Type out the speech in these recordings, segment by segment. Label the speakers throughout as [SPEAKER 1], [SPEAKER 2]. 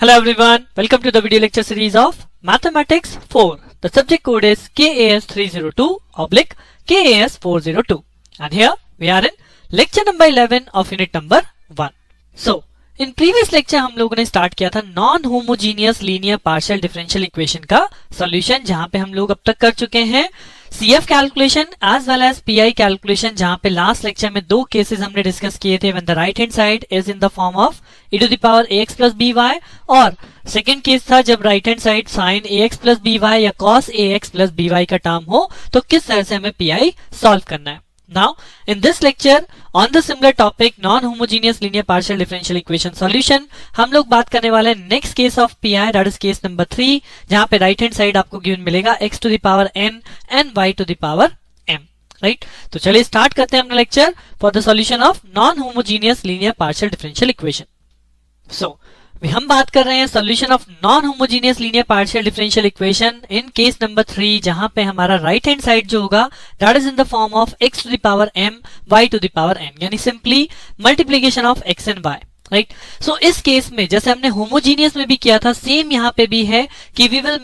[SPEAKER 1] Hello everyone, welcome to the video lecture series of Mathematics 4. The subject code is KAS302/KAS402 and here we are in lecture number 11 of unit number 1. So, in previous lecture हम लोगों ने start किया था non homogeneous linear partial differential equation का solution, जहां पे हम लोग अब तक कर चुके हैं CF calculation as well as PI calculation, जहां पे लास्ट लेक्चर में दो केसेस हमने डिस्कस किए थे when the right hand side is in the form of e to the power ax plus by, और सेकेंड केस था जब right hand side sin ax plus by या cos ax प्लस by का term हो तो किस तरह से हमें PI सॉल्व करना है. Now, in this lecture on the similar topic non-homogeneous linear partial differential equation solution, हम लोग बात करने वाले हैं next case of PI, that is case number 3, जहां पे right hand side आपको given मिलेगा x to the power n and y to the power m, right? तो चलिए start करते हैं अपना lecture for the solution of non-homogeneous linear partial differential equation. So, हम बात कर रहे हैं solution of non homogeneous linear partial differential equation in case number 3, जहां पे हमारा राइट हैंड साइड जो होगा that is in the form of x to the power m y to the power n, यानी simply multiplication of x and y, right. So इस case में जैसे हमने होमोजीनियस में भी किया था सेम यहाँ पे भी है कि we will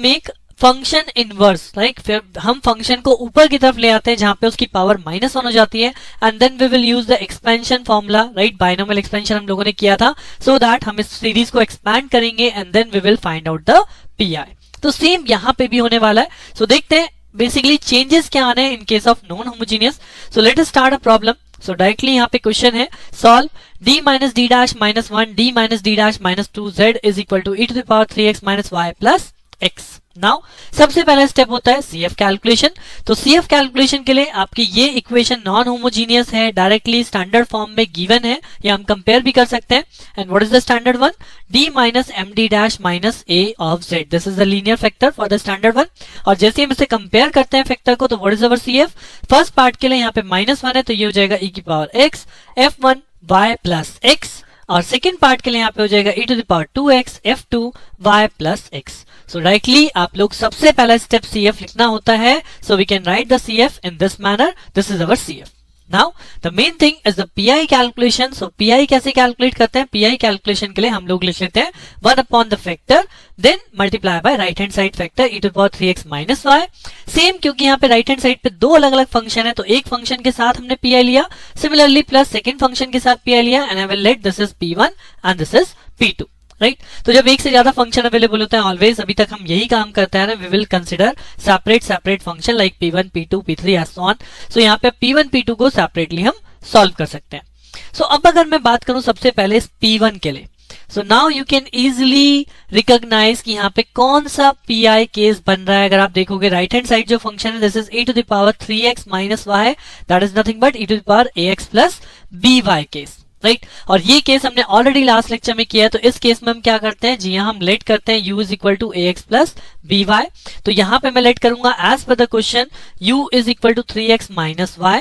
[SPEAKER 1] make function inverse, right. फिर हम फंक्शन को ऊपर की तरफ ले आते हैं जहां पे उसकी पावर -1 हो जाती है and then we will use the expansion formula, right. Binomial expansion हम लोगों ने किया था सो दैट हम इस सीरीज को एक्सपैंड करेंगे and then we will find out the PI. तो सेम यहाँ पे भी होने वाला है. सो देखते हैं बेसिकली चेंजेस क्या आने हैं in case of non homogeneous. So let us start a problem. So directly यहाँ पे क्वेश्चन है solve d minus d dash minus 1 d minus d dash minus 2 z is equal to e to the power 3x minus y plus x. Now सबसे पहला step होता है CF calculation. तो CF calculation के लिए आपकी ये इक्वेशन नॉन होमोजीनियस है, डायरेक्टली स्टैंडर्ड फॉर्म में गिवन है या हम कंपेयर भी कर सकते हैं. And what is the standard one? d minus md dash minus a of z. This is the linear factor for the standard one. और जैसे हम इसे कंपेयर करते हैं फैक्टर को तो what is our CF? First part के लिए यहाँ पे -1 है तो ये हो जाएगा e की power x f1 y plus x, और सेकेंड पार्ट के लिए यहाँ पे हो जाएगा e to the power 2x f2 y plus x. So directly आप लोग सबसे पहला स्टेप CF लिखना होता है. So we can write the CF in this manner. This is our CF. Now the main thing is the PI calculation. So PI कैसे calculate करते हैं? PI कैलकुलेशन के लिए हम लोग लिख लेते हैं 1 upon the factor then multiply by right hand side factor e to the power 3x minus y. Same क्योंकि यहाँ पे राइट हैंड साइड पे दो अलग अलग फंक्शन है तो एक फंक्शन के साथ हमने PI लिया, सिमिलरली प्लस सेकंड फंक्शन के साथ PI लिया and I will let this is P1 and this is P2, right. तो जब एक से ज्यादा फंक्शन अवेलेबल होता है ऑलवेज, अभी तक हम यही काम करते हैं ना, we will consider separate function like P1 P2 P3 and so on. So यहाँ पे P1 P2 को सेपरेटली हम सॉल्व कर सकते हैं. सो अब अगर मैं बात करूं सबसे पहले P1 के लिए, so now you can easily recognise कि यहाँ पे कौन सा PI केस बन रहा है. अगर आप देखोगे राइट हैंड साइड जो फंक्शन है this is e to the power 3x minus y, that is nothing but e to the power ax plus by case, right. और ये केस हमने ऑलरेडी लास्ट लेक्चर में किया है. तो इस केस में हम क्या करते हैं जी, हम लेट करते हैं u is equal to ax plus by. तो यहाँ पे मैं लेट करूंगा as per the question u is equal to 3x minus y,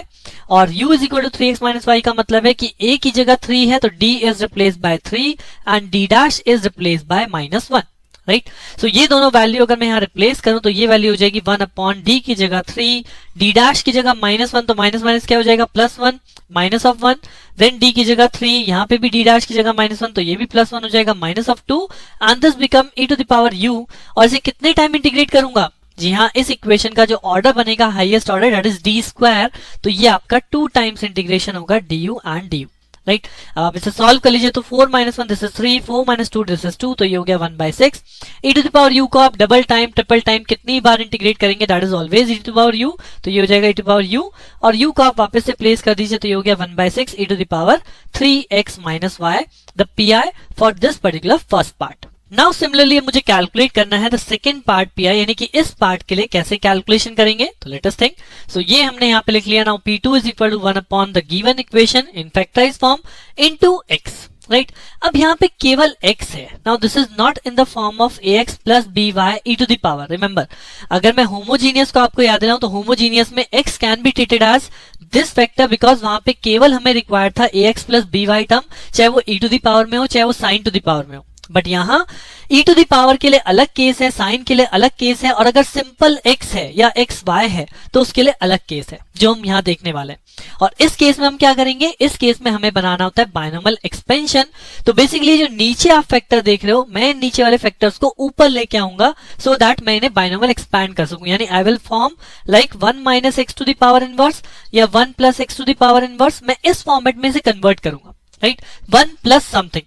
[SPEAKER 1] और u is equal to 3x minus y का मतलब है कि a की जगह 3 है तो d is replace by 3 and d dash is replace by -1, right. So ये दोनों वैल्यू अगर मैं यहाँ रिप्लेस करूं तो ये वैल्यू हो जाएगी 1 अपॉन d की जगह 3, d डैश की जगह -1 तो माइनस क्या हो जाएगा +1 माइनस ऑफ 1, देन d की जगह 3, यहाँ पे भी d डैश की जगह -1 तो ये भी +1 हो जाएगा -2 and this become e to the power u. और इसे कितने टाइम इंटीग्रेट करूंगा? जी हाँ, इस इक्वेशन का जो ऑर्डर बनेगा highest order that is d square, तो ये आपका 2 टाइम्स इंटीग्रेशन होगा du एंड du, राइट. आप इसे सॉल्व कर लीजिए तो 4 - 1 दिस इज 3, 4 - 2 दिस इज 2, तो ये हो गया 1/6. e to the power u को आप डबल टाइम ट्रिपल टाइम कितनी बार इंटीग्रेट करेंगे that is always e to the power u, तो ये हो जाएगा e to the power u, और u को आप वापस से प्लेस कर दीजिए तो ये हो गया 1/6 e to the power 3x minus y, the PI for this particular first part. Now similarly मुझे कैलकुलेट करना है द सेकंड पार्ट PI, यानी कि इस पार्ट के लिए कैसे कैलकुलेशन करेंगे. तो लेट अस थिंक. सो ये हमने यहाँ पे लिख लिया. Now P2 is equal to 1 upon the given equation in factorise form into x, right. अब यहाँ पे केवल x है. Now this is not in the form of ax plus by e to the power. Remember, अगर मैं homogeneous को आपको याद दिलाऊं तो होमोजीनियस में x can be treated as this factor because वहां पे केवल हमें रिक्वायर्ड था ax प्लस by टर्म, चाहे वो e टू द पावर में हो चाहे वो sin टू द पावर में हो, बट यहाँ e टू द पावर के लिए अलग केस है, साइन के लिए अलग केस है, और अगर सिंपल x है या xy है तो उसके लिए अलग केस है जो हम यहाँ देखने वाले हैं। और इस केस में हम क्या करेंगे, इस केस में हमें बनाना होता है बायनोमियल एक्सपेंशन। तो बेसिकली जो नीचे आप फैक्टर देख रहे हो, मैं नीचे वाले फैक्टर्स को ऊपर लेके आऊंगा सो दैट मैं इन्हें बायनोमियल एक्सपैंड कर सकूं। यानी I will form like 1 minus X to the power inverse या 1 plus X to the power inverse. मैं इस फॉर्मेट में से कन्वर्ट करूंगा, right, 1 plus something,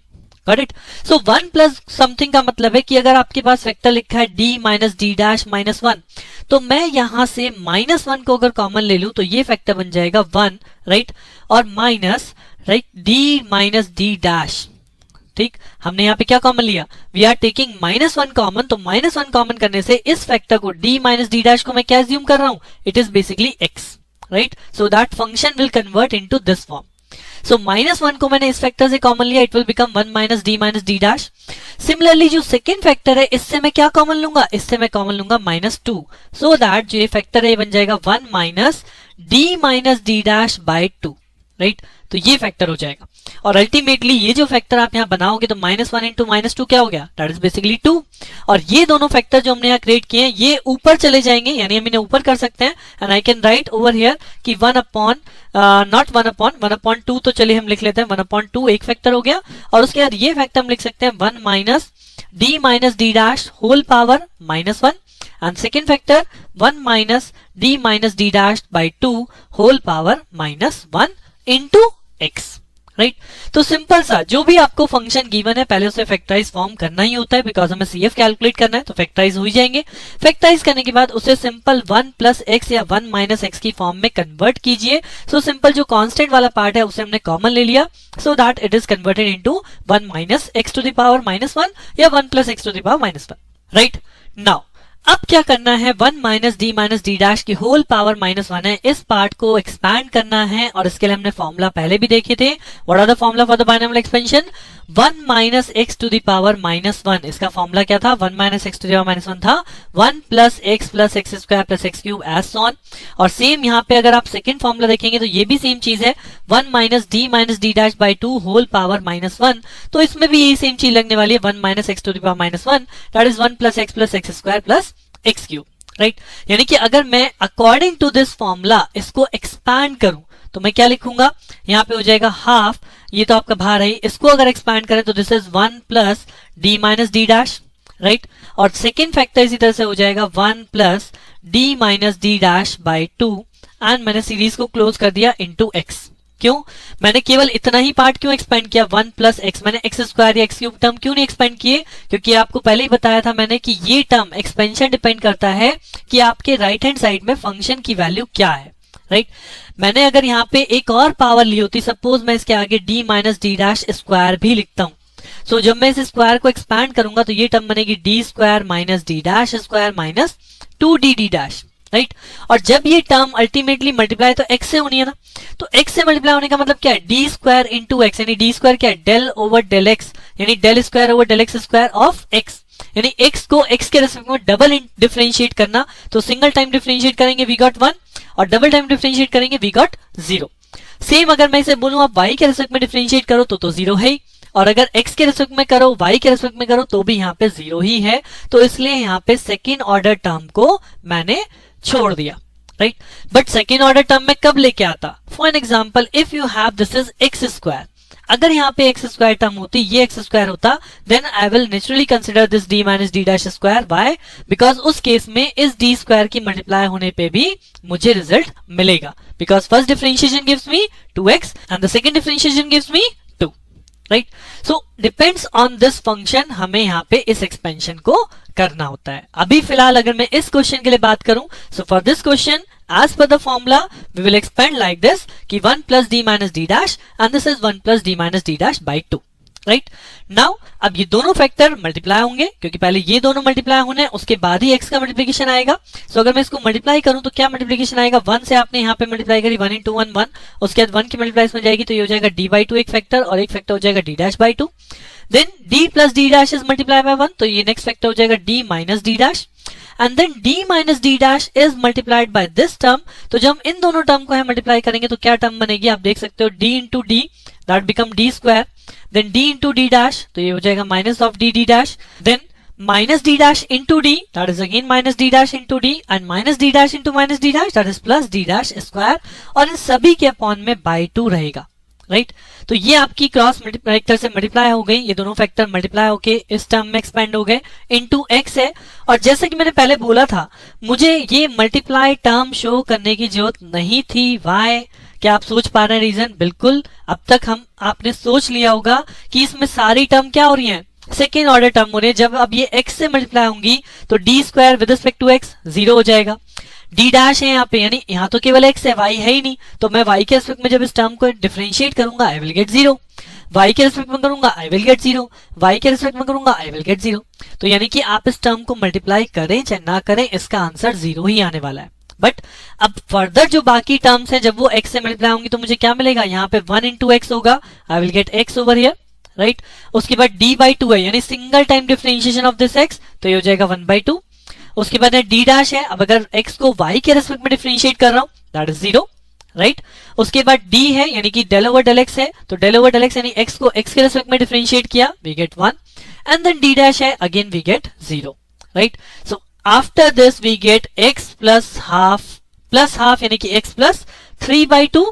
[SPEAKER 1] got it. So 1 plus something का मतलब है कि अगर आपके पास वेक्टर लिखा है d minus D dash minus 1, तो मैं यहां से -1 को अगर कॉमन ले लूं तो ये फैक्टर बन जाएगा 1, राइट, और minus, right, d minus D dash. ठीक, हमने यहाँ पे क्या कॉमन लिया, वी आर टेकिंग -1 कॉमन, तो -1 कॉमन करने से इस फैक्टर को d माइनस डी डैश को मैं क्या अज्यूम कर रहा हूं, it is basically x, right. So that function will convert into this form. So -1 को मैंने इस फैक्टर से कॉमन लिया, it will become 1 minus D dash. Similarly जो सेकंड फैक्टर है, इससे मैं क्या कॉमन लूंगा, इससे मैं कॉमन लूंगा -2, सो दैट जो ये फैक्टर है ये बन जाएगा 1 minus D dash by 2, right. तो ये फैक्टर हो जाएगा, और अल्टीमेटली ये जो फैक्टर आप यहाँ बनाओगे तो -1 इंटू -2 क्या हो गया, दैट इज बेसिकली 2। और ये दोनों फैक्टर जो हमने यहाँ क्रिएट किए हैं ये ऊपर चले जाएंगे, यानी हम इन्हें ऊपर कर सकते हैं। And I can write over here कि 1 अपॉन 2, तो चलिए हम लिख लेते हैं 1/2 एक फैक्टर हो गया, और उसके बाद ये फैक्टर हम लिख सकते हैं 1 minus D dash whole power -1, and second factor 1 minus D dash by 2 whole power -1 into x, right. तो सिंपल सा जो भी आपको फंक्शन गिवन है पहले उसे फैक्टराइज फॉर्म करना ही होता है, बिकॉज हमें CF कैलकुलेट करना है, तो फैक्टराइज हो ही जाएंगे। फैक्टराइज करने के बाद उसे सिंपल 1 प्लस एक्स या 1 माइनस एक्स की फॉर्म में कन्वर्ट कीजिए। सो सिंपल जो कांस्टेंट वाला पार्ट है उसे हमने कॉमन ले लिया, so that it is converted into 1 minus X to the power -1 या 1 plus X to the power -1, right. Now अब क्या करना है, 1 माइनस डी डैश की होल पावर -1 है, इस पार्ट को एक्सपैंड करना है, और इसके लिए हमने फॉर्मूला पहले भी देखे थे। What are the formula for the binomial expansion, 1 minus X to the power -1, इसका फॉर्मूला क्या था, 1 minus X to the power -1 था 1 plus X square plus X cube as so on. और सेम यहाँ पे अगर आप सेकंड फॉर्मूला देखेंगे तो ये भी सेम चीज है, 1 minus D dash by 2 whole power -1, तो इसमें भी यही सेम चीज लगने वाली है, 1 minus X to the power -1, that is 1 plus X square plus X cube, right. यानी कि अगर मैं अकॉर्डिंग टू दिस फॉर्मूला इसको एक्सपैंड करूं तो मैं क्या लिखूंगा, यहाँ पे हो जाएगा हाफ, ये तो आपका बाहर है, इसको अगर एक्सपैंड करें तो this is 1 plus D minus D dash, right. और सेकेंड फैक्टर इसी तरह से हो जाएगा 1 plus D minus D dash by 2, and मैंने सीरीज को क्लोज कर दिया इंटू एक्स। क्यों, मैंने केवल इतना ही पार्ट क्यों एक्सपेंड किया, 1 प्लस एक्स, मैंने एक्स स्क्वायर या एक्स क्यूब टर्म क्यों नहीं एक्सपेंड किए, क्योंकि आपको पहले ही बताया था मैंने कि ये टर्म एक्सपेंशन डिपेंड करता है कि आपके राइट हैंड साइड में फंक्शन की वैल्यू क्या है, राइट। मैंने अगर यहाँ पे एक और पावर ली होती, सपोज मैं इसके आगे D minus D dash square भी लिखता हूँ, सो जब मैं इस स्क्वायर को एक्सपैंड करूंगा तो ये टर्म बनेगी D square minus D dash square minus 2d dash, right. और जब ये टर्म अल्टीमेटली मल्टीप्लाई तो x से होनी है ना, तो x से मल्टीप्लाई होने का मतलब क्या है, डी स्क्वायर इंटू एक्स, यानी डी स्क्वायर क्या है, डेल ओवर डेल एक्स, यानी del square over del X square of x, यानी x को x के रेस्पेक्ट में डबल डिफरेंशिएट करना, तो सिंगल टाइम डिफरेंशिएट करेंगे वी गॉट 1, और डबल टाइम डिफरेंशिएट करेंगे वी गॉट 0। सेम अगर मैं इसे बोलूं आप y के रेस्पेक्ट में डिफरेंशिएट करो तो 0 है ही, और अगर x के रेस्पेक्ट में करो, y के रेस्पेक्ट में करो तो भी यहाँ पे 0 ही है, तो इसलिए यहाँ पे सेकेंड ऑर्डर टर्म को मैंने छोड़ दिया, right. But second order term में कब लेके आता, for an example if you have this is X square, अगर यहाँ पे एक्स स्क्वायर टर्म होती, ये एक्स स्क्वायर होता, then I will naturally consider this D minus D dash square, why, because उस केस में इस डी स्क्वायर की मल्टीप्लाई होने पे भी मुझे रिजल्ट मिलेगा, because first differentiation gives me 2x and the second differentiation gives me 2, right. So depends on this function, हमें यहाँ पे इस एक्सपेंशन को करना होता है। अभी फिलहाल अगर मैं इस क्वेश्चन के लिए बात करूं, so for this question as per the formula we will expand like this कि 1 plus d minus d dash and this is 1 plus d minus d dash by 2, right। now अब ये दोनों फैक्टर मल्टीप्लाई होंगे, क्योंकि पहले ये दोनों multiply होने हैं, उसके बाद ही x का मल्टीप्लिकेशन आएगा। सो अगर मैं इसको मल्टीप्लाई करूं तो क्या मल्टीप्लिकेशन आएगा, 1 से आपने यहाँ पे मल्टीप्लाई करी, 1 into 1 1, उसके बाद 1 की मल्टीप्लाई इसमें जाएगी तो ये हो जाएगा d by 2 एक फैक्टर, और एक फैक्टर हो जाएगा d dash by 2, then d plus d dash is multiplied by 1, तो ये नेक्स्ट फैक्टर हो जाएगा d minus d dash, and then d minus d dash is multiplied by this term. तो जब हम इन दोनों टर्म को मल्टीप्लाई करेंगे तो क्या टर्म बनेगी, आप देख सकते हो d into d, that become d square, then d into d dash, तो ये हो जाएगा minus of d dash, then minus d dash into d, that is again minus d dash into d, and minus d dash into minus d dash, that is plus d dash square, और इन सभी के upon में by 2 रहेगा, right. तो ये आपकी cross factor से multiply हो गई, ये दोनों फैक्टर मल्टीप्लाई होके इस टर्म में एक्सपेंड हो गए, इनटू x है। और जैसे कि मैंने पहले बोला था, मुझे ये मल्टीप्लाई टर्म शो करने की जरूरत नहीं थी, y। क्या आप सोच पा रहे हैं रीजन? बिल्कुल, अब तक आपने सोच लिया होगा कि इसमें सारी टर्म क्या हो रही है, सेकेंड ऑर्डर टर्म हो रही है। जब अब ये x से मल्टीप्लाई होंगी तो d square with respect to x 0 हो जाएगा, d डैश है यहाँ पे, यानी यहाँ तो केवल x है, y है ही नहीं, तो मैं y के रिस्पेक्ट में जब इस टर्म को डिफरेंशिएट करूंगा आई विल गेट 0, y के रिस्पेक्ट में करूंगा आई विल गेट 0, y के रिस्पेक्ट में करूंगा आई विल गेट 0। तो यानी कि आप इस टर्म को मल्टीप्लाई करें चाहे ना करें, इसका आंसर 0 ही आने वाला है। बट अब फर्दर जो बाकी टर्म्स हैं, जब वो x से मल्टीप्लाई होंगी तो मुझे क्या मिलेगा, यहाँ पे 1 इंटू x होगा, आई will gate x over here, right. उसके बाद d बाई 2 है, यानी single time differentiation of this x, तो ये हो जाएगा 1 बाई 2। उसके बाद d डैश है, अब अगर x को y के रिस्पेक्ट में डिफरेंशिएट कर रहा हूं दैट इज 0, राइट। उसके बाद d है, यानी कि डेल ओवर डेल x है, तो डेल ओवर डेल x यानी x को x के रिस्पेक्ट में डिफरेंशिएट किया, we get 1, and then d dash है, again we get 0, right. So after this we get x plus half यानी कि x प्लस 3 बाई 2,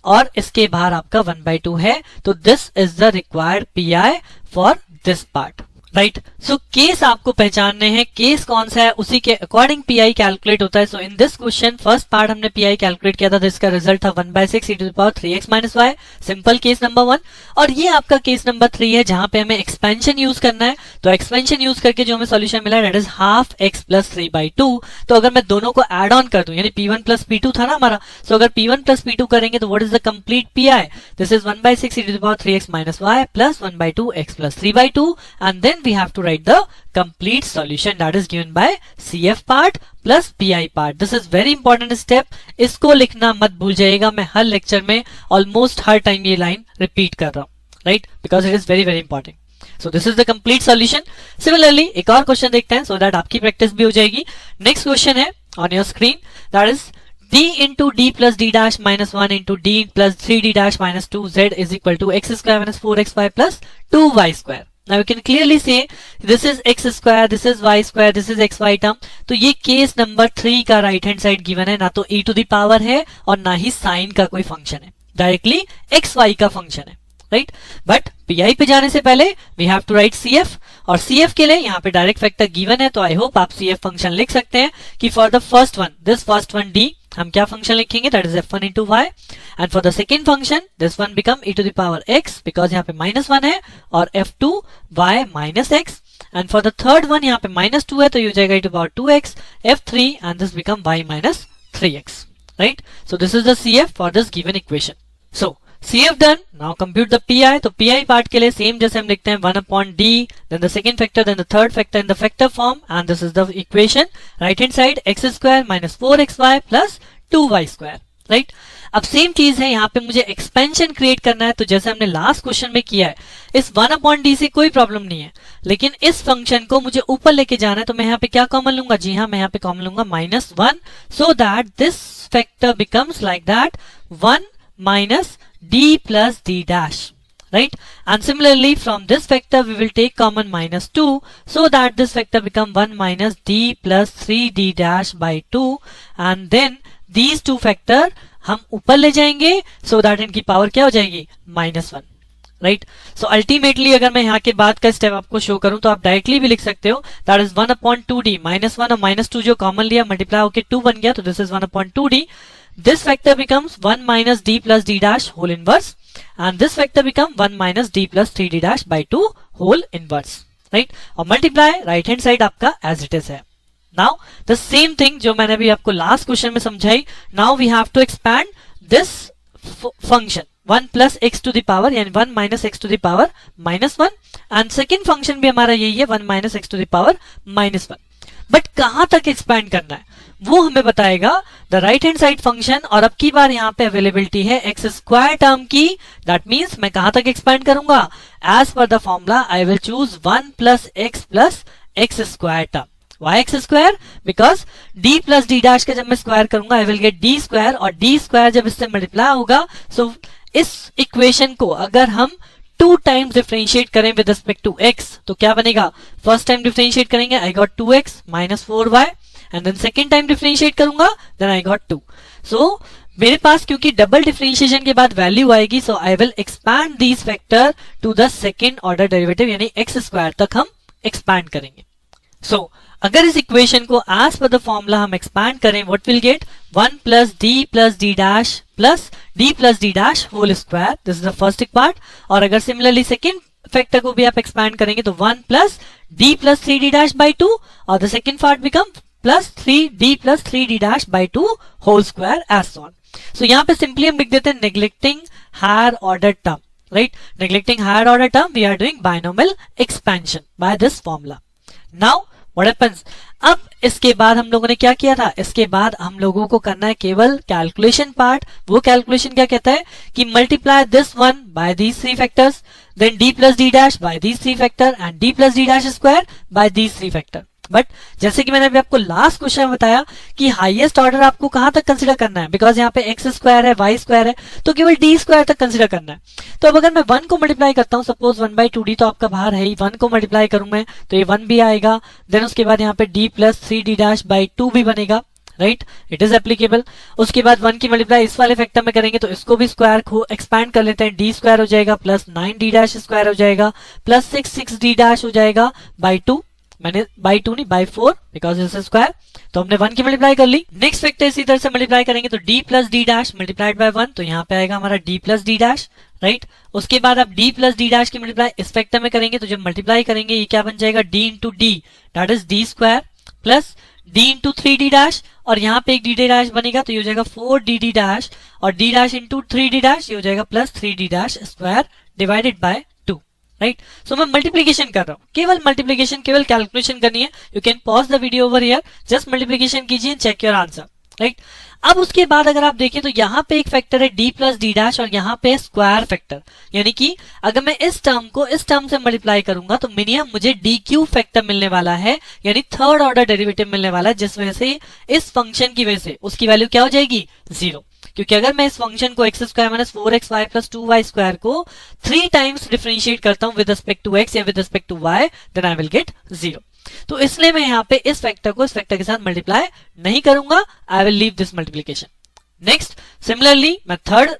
[SPEAKER 1] और इसके बाहर आपका 1 बाई 2 है। तो this is the required PI for this part, right. So case आपको पहचानने हैं, केस कौन सा है उसी के अकॉर्डिंग PI कैलकुलेट होता है। So in this question first part हमने PI कैलकुलेट किया था, जिसका रिजल्ट था 1/6 e to the power 3x minus y, simple case number 1। और ये आपका केस नंबर 3 है, जहां पे हमें एक्सपेंशन यूज करना है। तो एक्सपेंशन यूज करके जो हमें सॉल्यूशन मिला that is half x plus 3/2। तो अगर मैं दोनों को एड ऑन कर दूं, यानी p1 प्लस p2 था ना हमारा, सो अगर p1 प्लस p2 करेंगे तो what is the complete PI, this is 1/6 e to the power 3x minus y plus 1/2 x plus 3/2, and then we have to write the complete solution that is given by CF part plus PI part. This is very important step. इसको लिखना मत भूल जाइएगा, मैं हर lecture में almost हर time ये line repeat कर रहा हूँ, right, because it is very very important. So this is the complete solution. Similarly एक और क्वेश्चन देखते हैं, सो दैट आपकी प्रैक्टिस भी हो जाएगी। नेक्स्ट क्वेश्चन है on your screen, that is d into d plus d dash minus 1 into d plus 3d dash minus 2z is equal to x square minus 4xy plus 2y square. Now you can clearly say this is x square, this is y square, this is xy term. तो ये case number 3 का right hand side given है, ना तो e to the power है और ना ही sign का कोई फंक्शन है, डायरेक्टली xy का फंक्शन है, राइट। बट PI पे जाने से पहले we have to write CF, और CF के लिए यहाँ पे डायरेक्ट फैक्टर गिवन है, तो आई होप आप CF फंक्शन लिख सकते हैं कि for the first one, this first one d, हम क्या फंक्शन लिखेंगे, that is f1 into y, and for the second function this one become e to the power x, because यहाँ पे -1 है, और f2 y minus x, and for the third one यहाँ पे -2 है, तो ये हो जाएगा e to the power 2x, f3, and this become y minus 3x, right. So this is the CF for this given equation. So CF done, now compute the PI। तो PI part के लिए same जैसे हम लिखते हैं 1/d, then the second factor, then the third factor in the factor form, and this is the equation, right hand side x square minus 4xy plus 2y square, right। अब same चीज है, यहाँ पे मुझे एक्सपेंशन क्रिएट करना है, तो जैसे हमने लास्ट क्वेश्चन में किया है, इस 1/d से कोई प्रॉब्लम नहीं है, लेकिन इस फंक्शन को मुझे ऊपर लेके जाना है, तो मैं यहाँ पे क्या कॉमन लूंगा, जी हाँ, मैं यहाँ पे कॉमन लूंगा -1, so that this factor becomes like that 1 minus d plus d dash, right? And similarly from this factor we will take common -2, so that this factor become 1 minus d plus 3d dash by 2, and then these two factor हम ऊपर ले जाएंगे, so that इनकी power क्या हो जाएगी, -1, right. So ultimately अगर मैं यहाँ के बाद का स्टेप आपको शो करूं तो आप डायरेक्टली भी लिख सकते हो, दैट इज 1/2d, -1 और -2 जो कॉमन लिया मल्टीप्लाई होकर 2 बन गया, तो this is 1/2d। This factor becomes 1 minus d plus d dash whole inverse, and this factor become 1 minus d plus 3d dash by 2 whole inverse, right? और multiply right hand side आपका as it is है। Now the same thing जो मैंने अभी आपको last question में समझाई, now we have to expand this function 1 plus x to the power, यानी 1 minus x to the power -1, and second function भी हमारा यही है 1 minus x to the power -1। But कहां तक एक्सपैंड करना है वो हमें बताएगा the right hand side function, और अब की बार यहाँ पे अवेलेबिलिटी है एक्स स्क्वायर टर्म की, दैट मीन्स मैं कहां तक एक्सपैंड करूंगा, as per the formula I will choose 1 plus x square term, yx square, because d plus d dash का जब मैं स्क्वायर करूंगा I will get d square, और d स्क्वायर जब इससे मल्टीप्लाई होगा, सो इस इक्वेशन को अगर हम 2 टाइम्स डिफरेंशिएट करें विद रिस्पेक्ट टू x तो क्या बनेगा, फर्स्ट टाइम डिफरेंशिएट करेंगे I got 2x minus 4y, and then second time differentiate करूंगा देन आई गॉट 2. सो मेरे पास क्योंकि डबल डिफरेंशिएशन के बाद वैल्यू आएगी, so I will expand this factor to the second order derivative यानी x square तक हम एक्सपैंड करेंगे. सो अगर इस इक्वेशन को एज पर द फॉर्मूला हम एक्सपैंड करें, what will get 1 plus d dash plus d plus d dash whole square. This is the first part. और अगर सिमिलरली सेकेंड फैक्टर को भी आप एक्सपैंड करेंगे तो 1 plus d plus 3d dash by 2, और the second part become plus 3d plus 3d dash by 2 whole square as on. So यहाँ पे सिंपली हम लिख देते हैं neglecting higher order term, right, neglecting higher order term we are doing binomial expansion by this formula. Now what happens, अब इसके बाद हम लोगों ने क्या किया था, इसके बाद हम लोगों को करना है केवल कैलकुलेशन पार्ट. वो कैलकुलेशन क्या कहता है कि multiply this one by these 3 factors, then d plus d dash by these 3 factor and d plus d dash square by these 3 factor. But जैसे कि मैंने अभी आपको लास्ट क्वेश्चन में बताया कि हाईएस्ट ऑर्डर आपको कहां तक कंसीडर करना है, बिकॉज यहाँ पे x स्क्वायर है, y स्क्वायर है, तो केवल d स्क्वायर तक कंसीडर करना है. तो अब अगर मैं 1 को मल्टीप्लाई करता हूं, सपोज 1/2d तो आपका बाहर है ही, 1 को मल्टीप्लाई करूं मैं तो ये 1 भी आएगा, देन उसके बाद यहाँ पे d plus 3d dash by 2 भी बनेगा, राइट, इट इज एप्लीकेबल. उसके बाद 1 की मल्टीप्लाई इस वाले फैक्टर में करेंगे तो इसको भी स्क्वायर को एक्सपैंड कर लेते हैं, d स्क्वायर हो जाएगा प्लस 9d डैश स्क्वायर हो जाएगा प्लस 6d डैश हो जाएगा बाई 2. मैंने बाई 2 नहीं बाई 4 बिकॉज इज स्क्वायर. तो हमने 1 की मल्टीप्लाई कर ली. नेक्स्ट फैक्टर इसी तरह से मल्टीप्लाई करेंगे तो d plus d dash multiplied by 1, तो यहाँ पे आएगा हमारा d plus d dash, right. उसके बाद आप d प्लस d डैश की मल्टीप्लाई इस फैक्टर में करेंगे तो जब मल्टीप्लाई करेंगे ये क्या बन जाएगा, d into d that is d square plus d into 3d dash, और यहाँ पे एक dd डैश बनेगा तो ये हो जाएगा 4dd डैश, और d dash into 3d dash ये हो जाएगा plus 3d dash square divided by 2, right. So मैं मल्टीप्लीकेशन कर रहा हूँ, केवल मल्टीप्लीकेशन, केवल कैलकुलेशन करनी है. You can pause the video over here, just multiplication कीजिए, चेक योर आंसर, राइट. अब उसके बाद अगर आप देखें तो यहाँ पे एक फैक्टर है d प्लस डी डैश और यहाँ पे स्क्वायर फैक्टर, यानी कि अगर मैं इस टर्म को इस टर्म से मल्टीप्लाई करूंगा तो मिनिमम मुझे डी क्यू फैक्टर मिलने वाला है, यानी थर्ड ऑर्डर डेरिवेटिव मिलने वाला है, जिस वजह से इस फंक्शन की वजह से उसकी वैल्यू क्या हो जाएगी, 0. क्योंकि अगर मैं इस फंक्शन को x square minus 4xy plus 2y square को 3 टाइम्स डिफरेंशिएट करता हूं विद रिस्पेक्ट टू x या with respect to y, then I will get 0. तो इसलिए मैं यहाँ पे इस फैक्टर को इस फैक्टर के साथ मल्टीप्लाई नहीं करूंगा, I will leave this multiplication. Next similarly मैं थर्ड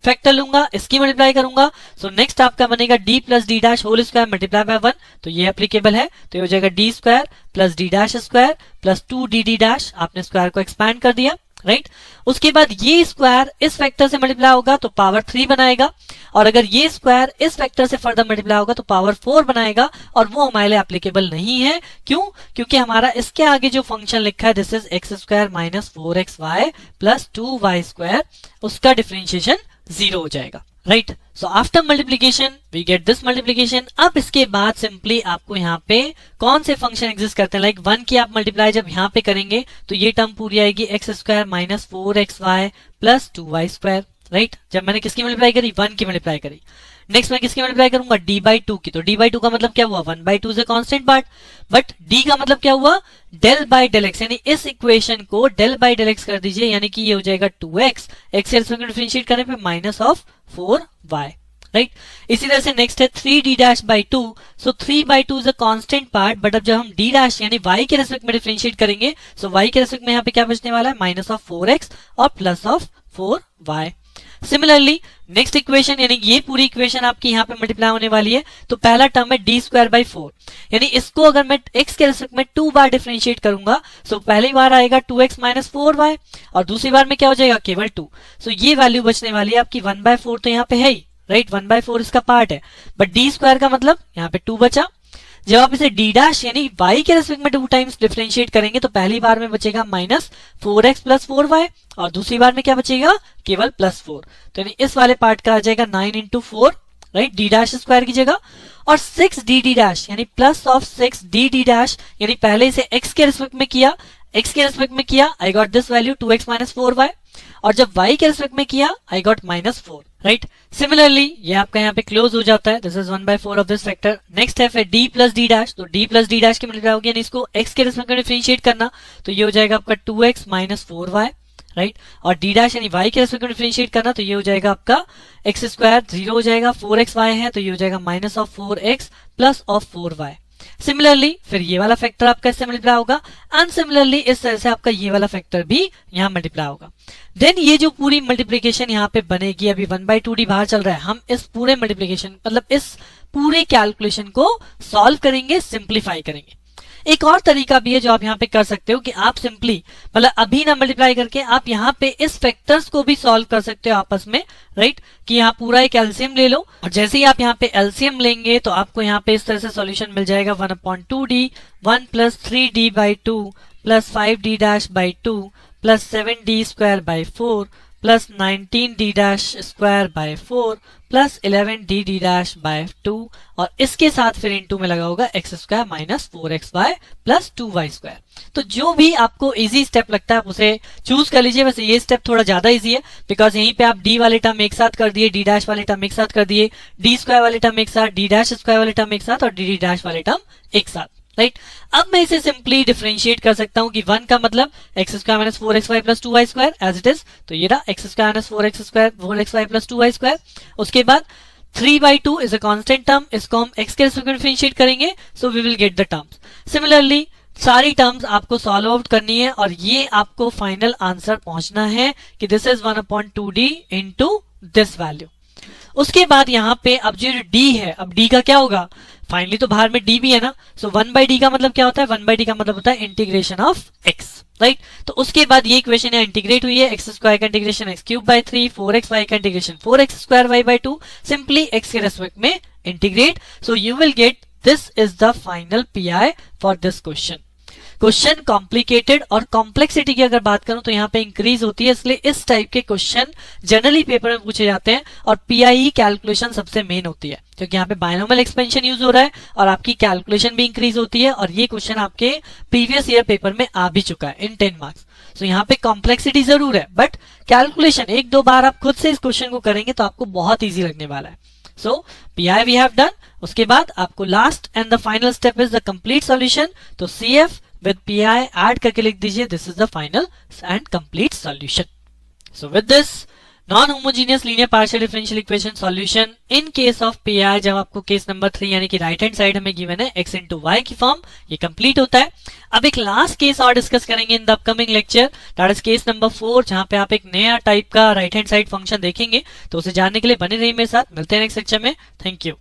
[SPEAKER 1] फैक्टर लूंगा, इसकी मल्टीप्लाई करूंगा. सो नेक्स्ट आपका बनेगा d plus d dash whole square multiply by 1, तो ये एप्लीकेबल है, तो ये हो जाएगा d square plus d dash square plus 2dd dash, आपने स्क्वायर को एक्सपैंड कर दिया, राइट. उसके बाद ये स्क्वायर इस फैक्टर से मल्टीप्लाई होगा तो पावर 3 बनाएगा, और अगर ये स्क्वायर इस फैक्टर से फर्दर मल्टीप्लाई होगा तो पावर 4 बनाएगा, और वो हमारे लिए एप्लीकेबल नहीं है. क्यों, क्योंकि हमारा इसके आगे जो फंक्शन लिखा है this is x square minus 4xy plus 2y square, उसका डिफरेंशिएशन 0 हो जाएगा, right. So after multiplication we get this multiplication. अब इसके बाद सिंपली आपको यहाँ पे कौन से फंक्शन एग्जिस्ट करते हैं, लाइक 1 की आप मल्टीप्लाई जब यहाँ पे करेंगे तो ये टर्म पूरी आएगी x square minus 4xy plus 2y square, right. जब मैंने किसकी मल्टीप्लाई करी, 1 की मल्टीप्लाई करी. नेक्स्ट मैं किसकी मल्टीप्लाई करूंगा, d बाई 2 की, तो d बाई 2 का मतलब क्या हुआ, 1/2 is a constant part, but d का मतलब क्या हुआ, डेल बाई डेल एक्स, यानी इस इक्वेशन को डेल बाई डेल एक्स कर दीजिए, यानी कि ये हो जाएगा 2x, x से इसमें डिफरेंशिएट करने पे माइनस ऑफ 4y, राइट. इसी तरह से नेक्स्ट है 3d dash by 2, so 3/2 is a constant part, but अब जब हम d डैश यानी y के रेस्पेक्ट में डिफरेंशिएट करेंगे, सो y के रेस्पेक्ट में यहाँ पे क्या बचने वाला है, माइनस ऑफ 4x और plus of 4y. Similarly next equation, यानी ये पूरी इक्वेशन आपकी यहाँ पे मल्टीप्लाई होने वाली है, तो पहला टर्म है d स्क्वायर बाई 4, यानी इसको अगर मैं x के रेस्पेक्ट में 2 बार डिफरेंशिएट करूंगा, सो पहली बार आएगा 2x माइनस 4y और दूसरी बार में क्या हो जाएगा, केवल 2. सो ये वैल्यू बचने वाली है आपकी 1/4, तो यहाँ पे है ही, राइट, 1/4 इसका पार्ट है, बट d स्क्वायर का मतलब यहाँ पे 2 बचा. जब आप इसे d डैश यानी y के रेस्पेक्ट में 2 टाइम्स डिफरेंशिएट करेंगे तो पहली बार में बचेगा माइनस 4x प्लस 4y और दूसरी बार में क्या बचेगा, केवल प्लस 4. तो यानी इस वाले पार्ट का आ जाएगा 9 into 4, right, d dash square की जगह, और 6dd डैश यानी प्लस ऑफ 6dd डैश, यानी पहले इसे x के रेस्पेक्ट में किया, x के रेस्पेक्ट में किया, I got this value 2x minus 4y, और जब y के रिस्पेक्ट में किया आई गॉट -4, राइट। सिमिलरली ये आपका यहाँ पे क्लोज हो जाता है, this is 1/4 of this vector. Next है फिर d प्लस डी डैश, तो d प्लस डी डैश के मल्टीप्लाई होगी, यानी इसको x के रिस्पेक्ट में डिफरेंशिएट करना, तो ये हो जाएगा आपका 2x माइनस 4y, राइट। और d डैश यानी y के रिस्पेक्ट में डिफरेंशिएट करना, तो ये हो जाएगा आपका x स्क्वायर 0 हो जाएगा, 4xy है तो ये हो जाएगा minus of 4x plus of 4y। Similarly फिर ये वाला फैक्टर आपका इससे मल्टीप्लाई होगा, एंड सिमिलरली इस तरह से आपका ये वाला फैक्टर भी यहाँ मल्टीप्लाई होगा। देन ये जो पूरी मल्टीप्लिकेशन यहाँ पे बनेगी, अभी 1/2d बाहर चल रहा है, हम इस पूरे मल्टीप्लिकेशन मतलब इस पूरे कैलकुलेशन को सॉल्व करेंगे, सिंप्लीफाई करेंगे। एक और तरीका भी है जो आप यहाँ पे कर सकते हो कि आप सिंपली मतलब अभी ना मल्टीप्लाई करके आप यहाँ पे इस फैक्टर्स को भी सॉल्व कर सकते हो आपस में, राइट। कि यहाँ पूरा एक एलसीएम ले लो, और जैसे ही आप यहाँ पे एलसीएम लेंगे तो आपको यहाँ पे इस तरह से सॉल्यूशन मिल जाएगा 1/2d 1 plus 3d/2 plus 5d dash by 2 plus 7d square by 4 plus 19d dash square bye 4 plus 11d dash by 2, और इसके साथ फिर इनटू में लगा होगा x square minus 4xy plus 2y square. तो जो भी आपको इजी स्टेप लगता है आप उसे चूज कर लीजिए। वैसे ये स्टेप थोड़ा ज्यादा इजी है बिकॉज यहीं पे आप d वाले टर्म एक साथ कर दिए, d डैश वाले टर्म एक साथ कर दिए, d स्क्वायर वाले टर्म एक साथ, d डैश स्क्वायर वाले टर्म एक साथ और d डैश वाले टर्म एक साथ, राइट। अब मैं इसे सिंपली डिफरेंशिएट कर सकता हूं कि 1 का मतलब x square minus 4xy plus 2y square as it is, तो ये रहा x square minus 4x square 4xy plus 2y square. उसके बाद 3/2 इज अ कांस्टेंट टर्म, इसको हम x के रिस्पेक्ट में डिफरेंशिएट करेंगे, so we will get the terms. Similarly सारी टर्म्स आपको सॉल्व आउट करनी है और ये आपको फाइनल आंसर पहुंचना है कि this is 1/2d into this value. उसके बाद यहाँ पे अब जो d है, अब d का क्या होगा, फाइनली तो बाहर में d भी है ना, सो 1/d का मतलब क्या होता है, 1/d का मतलब होता है इंटीग्रेशन ऑफ x, राइट। तो उसके बाद ये इक्वेशन यहाँ इंटीग्रेट हुई है, x स्क्वायर का इंटीग्रेशन x³ 3 4xy का integration 4x square y/2, simply x के रेस्पेक्ट में integrate, so you will get this is the final PI for this question. Question complicated और कॉम्प्लेक्सिटी की अगर बात करूं तो यहाँ पे इंक्रीज होती है, इसलिए इस टाइप के क्वेश्चन जनरली पेपर में पूछे जाते हैं और PIE कैलकुलेशन सबसे मेन होती है क्योंकि यहाँ पे बायनोमियल एक्सपेंशन यूज हो रहा है और आपकी कैलकुलेशन भी इंक्रीज होती है, और ये क्वेश्चन आपके प्रीवियस ईयर पेपर में आ भी चुका है इन 10 मार्क्स। सो यहाँ पे कॉम्प्लेक्सिटी जरूर है बट कैलकुलेशन 1-2 बार आप खुद से इस क्वेश्चन को करेंगे तो आपको बहुत ईजी लगने वाला है। सो PI वी हैव डन। उसके बाद आपको last and the final step is the complete solution, तो CF with PI ऐड करके लिख दीजिए this is the final and complete solution. So with this non homogeneous linear partial differential equation solution in case of PI, जब आपको case number 3 यानी कि right hand side हमें given है x into y की फॉर्म, ये complete होता है। अब एक लास्ट केस और डिस्कस करेंगे in the upcoming lecture, that is case number 4, जहां पे आप एक नया टाइप का राइट हैंड साइड फंक्शन देखेंगे। तो उसे जानने के लिए बने रहिए मेरे साथ, मिलते हैं नेक्स्ट लेक्चर में। Thank you.